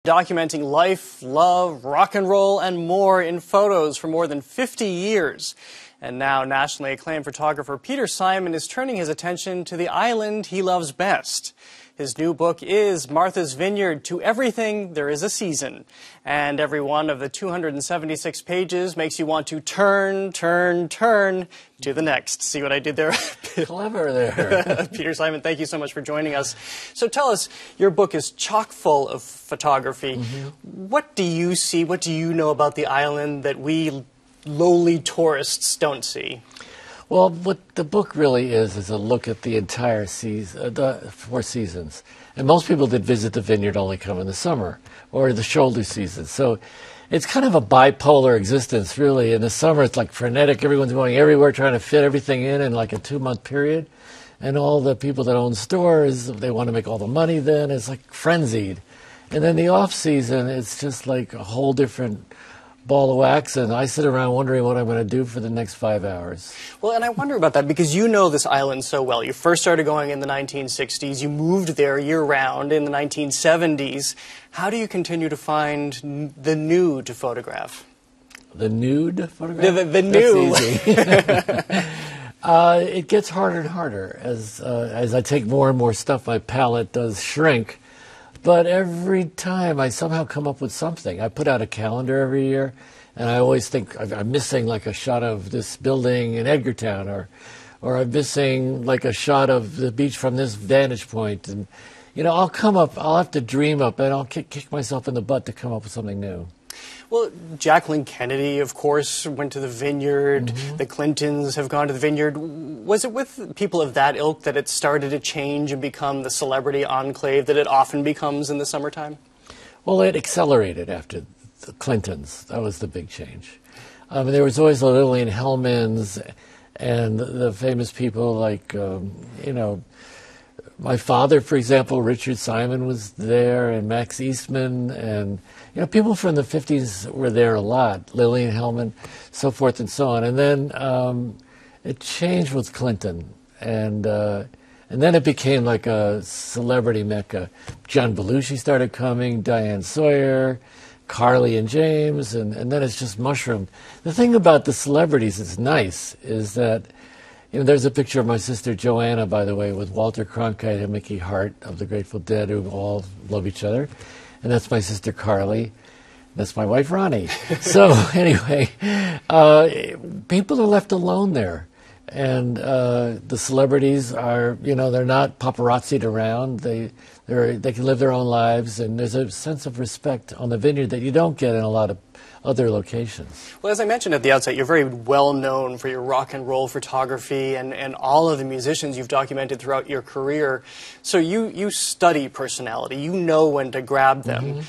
Documenting life, love, rock and roll, and more in photos for more than 50 years. And now nationally acclaimed photographer Peter Simon is turning his attention to the island he loves best. His new book is Martha's Vineyard, To Everything There Is a Season. And every one of the 276 pages makes you want to turn to the next. See what I did there? Clever there. Peter Simon, thank you so much for joining us. So tell us, your book is chock full of photography. What do you see, what do you know about the island that we lowly tourists don't see? Well, what the book really is a look at the entire season, the 4 seasons. And most people that visit the vineyard only come in the summer or the shoulder season. So it's kind of a bipolar existence, really. In the summer, it's like frenetic. Everyone's going everywhere, trying to fit everything in like a 2-month period. And all the people that own stores, they want to make all the money then. It's like frenzied. And then the off season, it's just like a whole different ball of wax, and I sit around wondering what I'm going to do for the next 5 hours. Well, and I wonder about that because you know this island so well. You first started going in the 1960s. You moved there year-round in the 1970s. How do you continue to find the new to photograph? The nude photograph? The new. That's easy. It gets harder and harder as I take more and more stuff. My palette does shrink. But every time I somehow come up with something. I put out a calendar every year, and I always think I'm missing like a shot of this building in Edgartown, or I'm missing like a shot of the beach from this vantage point. And, you know, I'll have to dream up, and I'll kick myself in the butt to come up with something new. Well, Jacqueline Kennedy, of course, went to the Vineyard. The Clintons have gone to the Vineyard. Was it with people of that ilk that it started to change and become the celebrity enclave that it often becomes in the summertime? Well, it accelerated after the Clintons. That was the big change. There was always the Lillian Hellmans and the famous people like, you know, my father, for example, Richard Simon was there, and Max Eastman, and you know, people from the 50s were there a lot, Lillian Hellman, so forth and so on. And then it changed with Clinton, and then it became like a celebrity mecca. John Belushi started coming, Diane Sawyer, Carly and James, and then it's just mushroomed. The thing about the celebrities that's nice is that, you know, there's a picture of my sister Joanna, by the way, with Walter Cronkite and Mickey Hart of the Grateful Dead, who all love each other. And that's my sister Carly. That's my wife Ronnie. So anyway, people are left alone there. And the celebrities are, you know, they're not paparazzi'd around. They can live their own lives. And there's a sense of respect on the vineyard that you don't get in a lot of other locations. Well, as I mentioned at the outset, you're very well known for your rock and roll photography and all of the musicians you've documented throughout your career. So you study personality. You know when to grab them.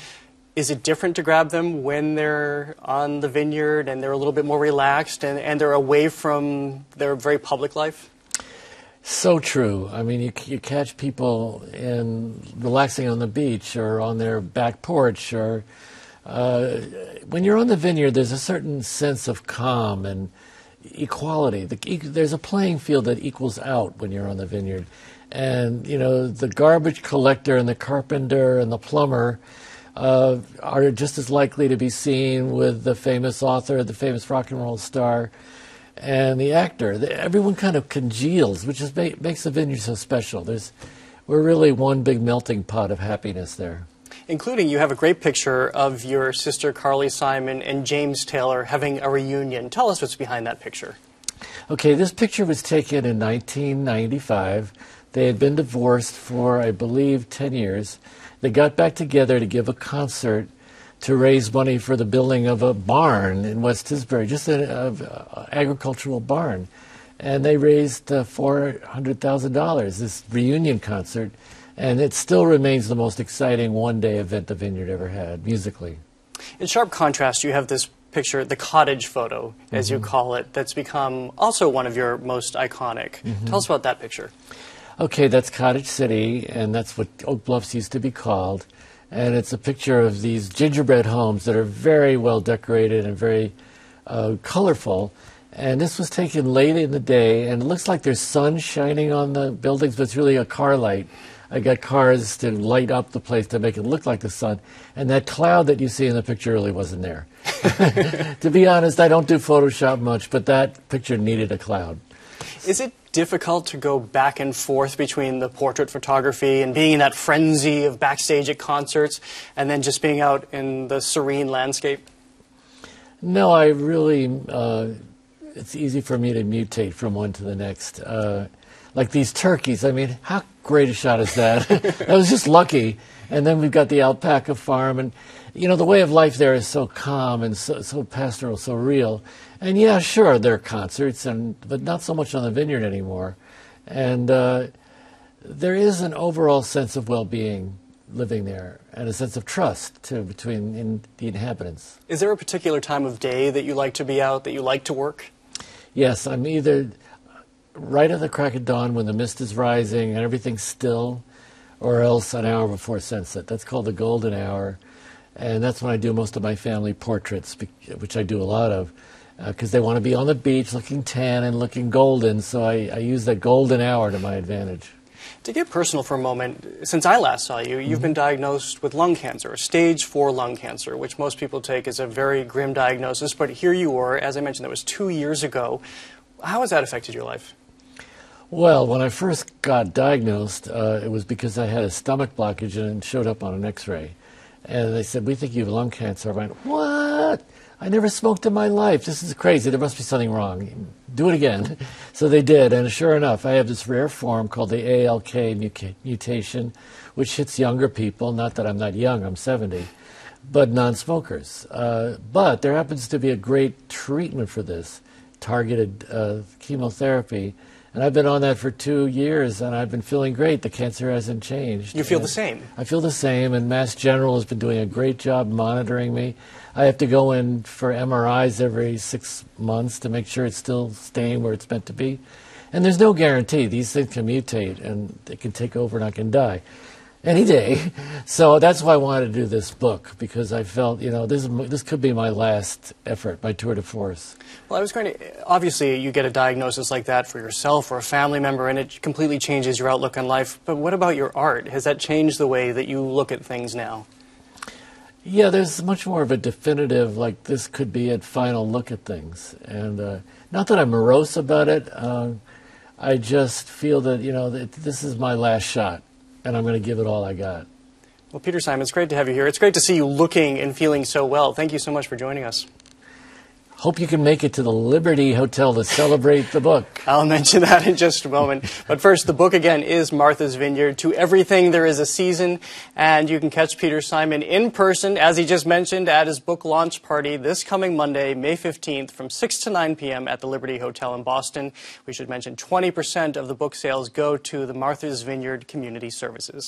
Is it different to grab them when they're on the vineyard and they're a little bit more relaxed and they're away from their very public life? So true. I mean, you catch people relaxing on the beach or on their back porch, or when you're on the vineyard, there's a certain sense of calm and equality. There's a playing field that equals out when you're on the vineyard. And, you know, the garbage collector and the carpenter and the plumber are just as likely to be seen with the famous author, the famous rock and roll star, and the actor. Everyone kind of congeals, which makes the vineyard so special. We're really one big melting pot of happiness there. Including, you have a great picture of your sister Carly Simon and James Taylor having a reunion. Tell us what's behind that picture. Okay, this picture was taken in 1995. They had been divorced for, I believe, 10 years. They got back together to give a concert to raise money for the building of a barn in West Tisbury, just an agricultural barn. And they raised $400,000, this reunion concert. And it still remains the most exciting one-day event the Vineyard ever had, musically. In sharp contrast, you have this picture, the cottage photo, as you call it, that's become also one of your most iconic. Tell us about that picture. Okay, that's Cottage City, and that's what Oak Bluffs used to be called. And it's a picture of these gingerbread homes that are very well decorated and very colorful. And this was taken late in the day, and it looks like there's sun shining on the buildings, but it's really a car light. I got cars to light up the place to make it look like the sun. And that cloud that you see in the picture really wasn't there. To be honest, I don't do Photoshop much, but that picture needed a cloud. Is it difficult to go back and forth between the portrait photography and being in that frenzy of backstage at concerts and then just being out in the serene landscape? No, I really, it's easy for me to mutate from one to the next. Like these turkeys, I mean, how great a shot is that? I was just lucky. And then we've got the alpaca farm. And, you know, the way of life there is so calm and so pastoral, so real. And, yeah, sure, there are concerts, but not so much on the vineyard anymore. And there is an overall sense of well-being living there and a sense of trust, too, between the inhabitants. Is there a particular time of day that you like to be out, that you like to work? Yes, I'm either right at the crack of dawn when the mist is rising and everything's still, or else an hour before sunset. That's called the golden hour. And that's when I do most of my family portraits, which I do a lot of, because they want to be on the beach looking tan and looking golden. So I use that golden hour to my advantage. To get personal for a moment, since I last saw you, you've been diagnosed with lung cancer, stage 4 lung cancer, which most people take as a very grim diagnosis. But here you were, as I mentioned, that was 2 years ago. How has that affected your life? Well, when I first got diagnosed, it was because I had a stomach blockage and it showed up on an x-ray. And they said, we think you have lung cancer. I went, what? I never smoked in my life. This is crazy. There must be something wrong. Do it again. So they did. And sure enough, I have this rare form called the ALK mutation, which hits younger people. Not that I'm not young, I'm 70, but non-smokers. But there happens to be a great treatment for this, targeted chemotherapy. And I've been on that for 2 years, and I've been feeling great. The cancer hasn't changed. You feel the same? I feel the same, and Mass General has been doing a great job monitoring me. I have to go in for MRIs every 6 months to make sure it's still staying where it's meant to be. And there's no guarantee. These things can mutate, and they can take over, and I can die any day. So that's why I wanted to do this book, because I felt, you know, this could be my last effort, my tour de force. Well, I was going to, obviously you get a diagnosis like that for yourself or a family member, and it completely changes your outlook on life. But what about your art? Has that changed the way that you look at things now? Yeah, there's much more of a definitive, like, this could be a final look at things. And not that I'm morose about it. I just feel that, you know, that this is my last shot, and I'm going to give it all I got. Well, Peter Simon, it's great to have you here. It's great to see you looking and feeling so well. Thank you so much for joining us. Hope you can make it to the Liberty Hotel to celebrate the book. I'll mention that in just a moment. But first, the book again is Martha's Vineyard. To everything there is a season, and you can catch Peter Simon in person, as he just mentioned, at his book launch party this coming Monday, May 15th, from 6 to 9 p.m. at the Liberty Hotel in Boston. We should mention 20% of the book sales go to the Martha's Vineyard Community Services.